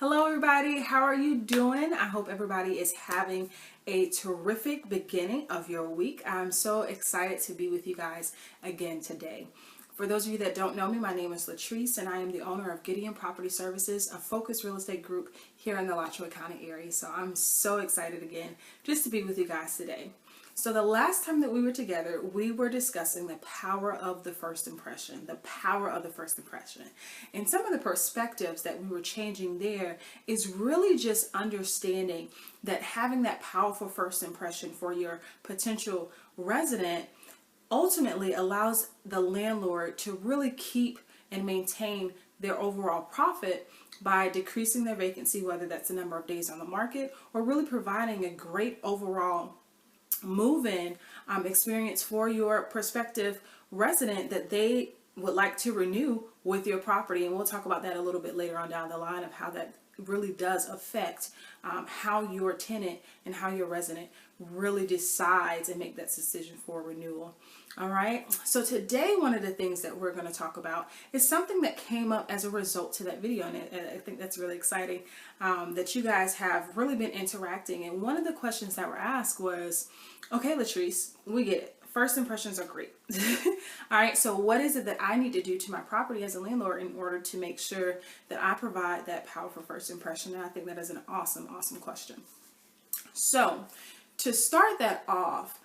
Hello everybody, how are you doing? I hope everybody is having a terrific beginning of your week. I'm so excited to be with you guys again today. For those of you that don't know me, my name is Latrice and I am the owner of Gideon Property Services, a focused real estate group here in the Alachua County area. So I'm so excited again just to be with you guys today. So the last time that we were together, we were discussing the power of the first impression, the power of the first impression. And some of the perspectives that we were changing there is really just understanding that having that powerful first impression for your potential resident ultimately allows the landlord to really keep and maintain their overall profit by decreasing their vacancy, whether that's the number of days on the market or really providing a great overall move-in experience for your prospective resident that they would like to renew with your property. And we'll talk about that a little bit later on down the line of how that really does affect how your tenant and how your resident really decides and make that decision for renewal. All right, so today one of the things that we're going to talk about is something that came up as a result to that video, and I think that's really exciting that you guys have really been interacting. And one of the questions that were asked was, okay, Latrice, we get it. First impressions are great. All right, so what is it that I need to do to my property as a landlord in order to make sure that I provide that powerful first impression? And I think that is an awesome question. So to start that off,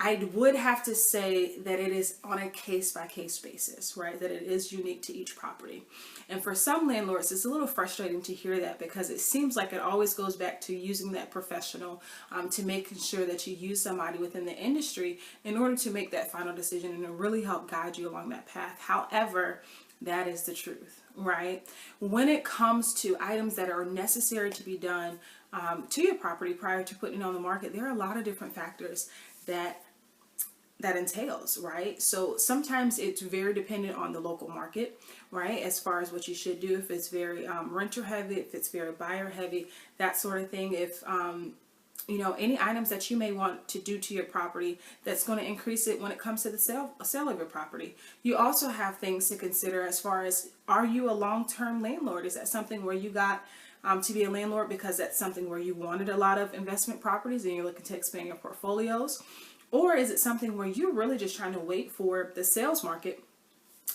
I would have to say that it is on a case-by-case basis, right? That it is unique to each property. And for some landlords, it's a little frustrating to hear that because it seems like it always goes back to using that professional, to making sure that you use somebody within the industry in order to make that final decision and to really help guide you along that path. However, that is the truth, right? When it comes to items that are necessary to be done to your property prior to putting it on the market, there are a lot of different factors that entails, right? So sometimes it's very dependent on the local market, right? As far as what you should do, if it's very renter heavy, if it's very buyer heavy, that sort of thing. If you know, any items that you may want to do to your property that's going to increase it when it comes to the sale of your property. You also have things to consider as far as, are you a long-term landlord? Is that something where you got to be a landlord because that's something where you wanted a lot of investment properties and you're looking to expand your portfolios? Or is it something where you're really just trying to wait for the sales market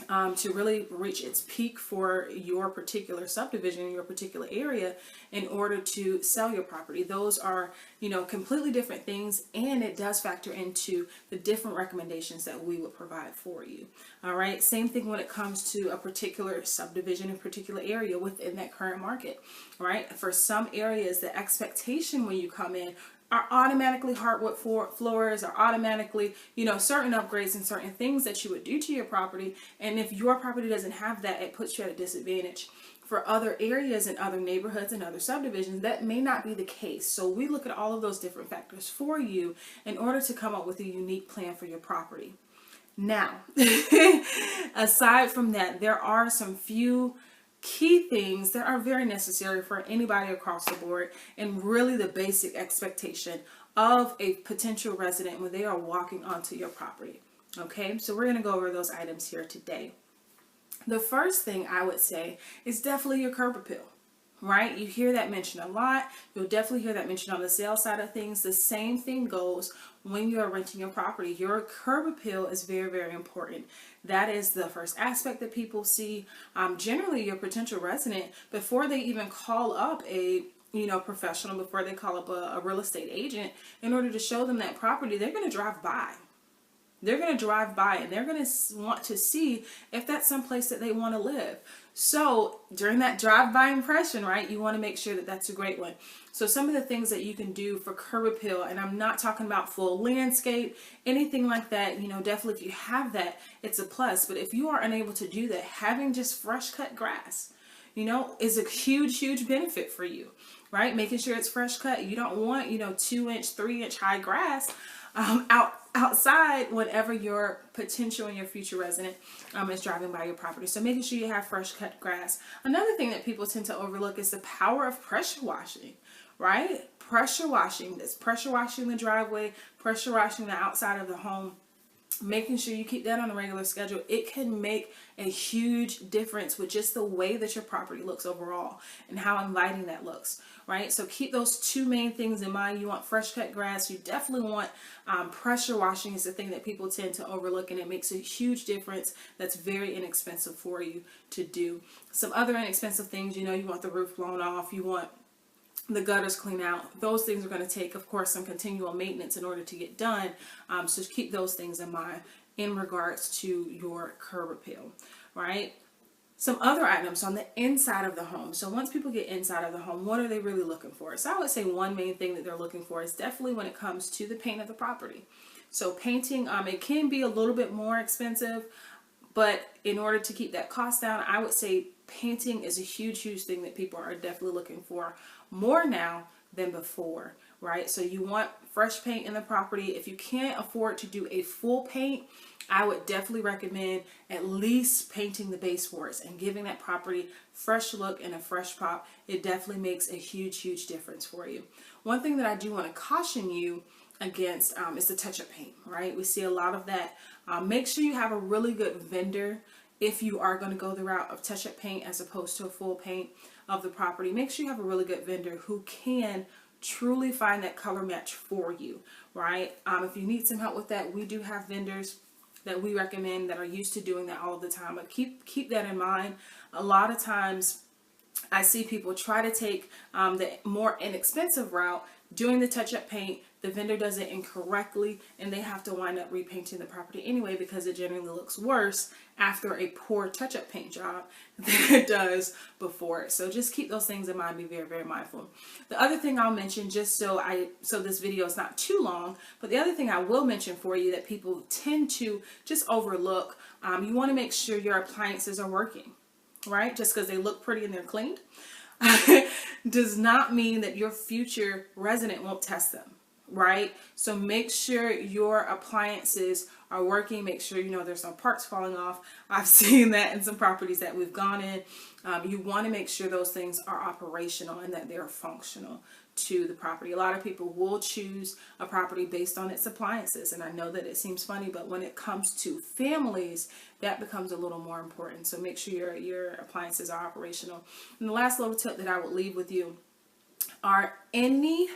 to really reach its peak for your particular subdivision in your particular area in order to sell your property? Those are, you know, completely different things, and it does factor into the different recommendations that we would provide for you. All right, same thing when it comes to a particular subdivision, a particular area within that current market, right? For some areas, the expectation when you come in are automatically hardwood floors, are automatically, you know, certain upgrades and certain things that you would do to your property. And if your property doesn't have that, it puts you at a disadvantage. For other areas and other neighborhoods and other subdivisions, that may not be the case. So we look at all of those different factors for you in order to come up with a unique plan for your property. Now, aside from that, there are some few key things that are very necessary for anybody across the board, and really the basic expectation of a potential resident when they are walking onto your property. Okay, so we're going to go over those items here today. The first thing I would say is definitely your curb appeal. Right? You hear that mentioned a lot. You'll definitely hear that mentioned on the sales side of things. The same thing goes when you're renting your property. Your curb appeal is very important. That is the first aspect that people see. Generally, your potential resident, before they even call up a professional, before they call up a real estate agent, in order to show them that property, they're going to drive by. They're going to drive by and they're going to want to see if that's someplace that they want to live. So during that drive-by impression, right, you want to make sure that that's a great one. So some of the things that you can do for curb appeal, and I'm not talking about full landscape, anything like that, you know, definitely if you have that, it's a plus. But if you are unable to do that, having just fresh cut grass, you know, is a huge benefit for you, right? Making sure it's fresh cut. You don't want, 2-inch, 3-inch high grass outside whenever your potential and your future resident is driving by your property. So making sure you have fresh cut grass. Another thing that people tend to overlook is the power of pressure washing, right? Pressure washing. That's pressure washing the driveway, pressure washing the outside of the home. making sure you keep that on a regular schedule, it can make a huge difference with just the way that your property looks overall and how inviting that looks, right? So keep those two main things in mind. You want fresh cut grass. You definitely want pressure washing is the thing that people tend to overlook, and it makes a huge difference. That's very inexpensive for you to do. Some other inexpensive things, you want the roof blown off. You want the gutters clean out. Those things are going to take, of course, some continual maintenance in order to get done. So keep those things in mind in regards to your curb appeal, right? Some other items on the inside of the home. So once people get inside of the home, what are they really looking for? So I would say one main thing that they're looking for is definitely when it comes to the paint of the property. So painting, it can be a little bit more expensive, but in order to keep that cost down, I would say painting is a huge, huge thing that people are definitely looking for more now than before, right? So you want fresh paint in the property. If you can't afford to do a full paint, I would definitely recommend at least painting the baseboards and giving that property fresh look and a fresh pop. It definitely makes a huge, huge difference for you. One thing that I do want to caution you against is the touch-up paint, right? We see a lot of that. Make sure you have a really good vendor if you are going to go the route of touch-up paint as opposed to a full paint of the property. Make sure you have a really good vendor who can truly find that color match for you, right? If you need some help with that, we do have vendors that we recommend that are used to doing that all the time. But keep that in mind. A lot of times I see people try to take the more inexpensive route, doing the touch-up paint. The vendor does it incorrectly, and they have to wind up repainting the property anyway because it generally looks worse after a poor touch-up paint job than it does before it. So just keep those things in mind. Be very, very mindful. The other thing I'll mention, just so this video is not too long, but the other thing I will mention for you that people tend to just overlook, you want to make sure your appliances are working, right? Just because they look pretty and they're cleaned does not mean that your future resident won't test them, right? So make sure your appliances are working. Make sure there's no parts falling off. I've seen that in some properties that we've gone in. You want to make sure those things are operational and that they're functional to the property. A lot of people will choose a property based on its appliances, and I know that it seems funny, but when it comes to families, that becomes a little more important. So make sure your appliances are operational. And the last little tip that I would leave with you are any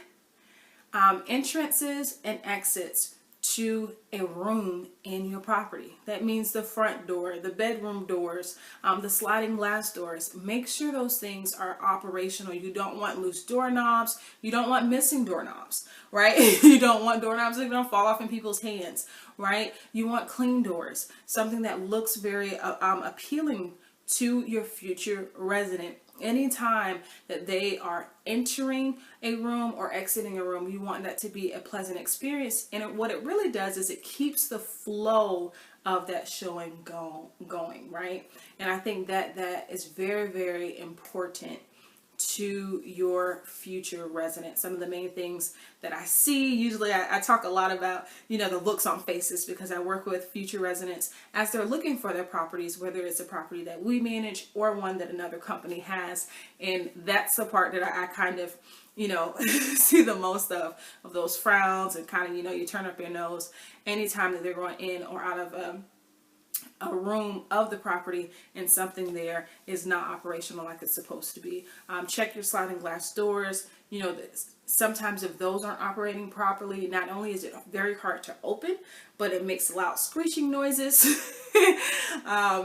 entrances and exits to a room in your property. That means the front door, the bedroom doors, the sliding glass doors. Make sure those things are operational. You don't want loose doorknobs. You don't want missing doorknobs, right? You don't want doorknobs that are going to fall off in people's hands, right? You want clean doors, something that looks very appealing to your future resident. Anytime that they are entering a room or exiting a room, you want that to be a pleasant experience. And what it really does is it keeps the flow of that showing going, right? And I think that is very, very important to your future residents. Some of the main things that I see, usually I talk a lot about, the looks on faces, because I work with future residents as they're looking for their properties, whether it's a property that we manage or one that another company has. And that's the part that I kind of, see the most of those frowns and kind of, you turn up your nose anytime that they're going in or out of a room of the property and something there is not operational like it's supposed to be. Check your sliding glass doors. Sometimes if those aren't operating properly, not only is it very hard to open, but it makes loud screeching noises.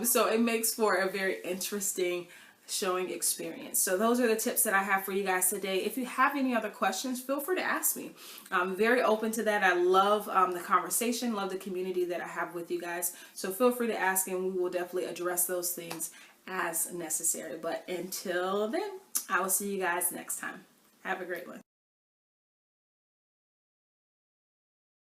So it makes for a very interesting showing experience. So those are the tips that I have for you guys today. If you have any other questions, feel free to ask me. I'm very open to that. I love the conversation, love the community that I have with you guys. So feel free to ask, and we will definitely address those things as necessary. But until then, I will see you guys next time. Have a great one.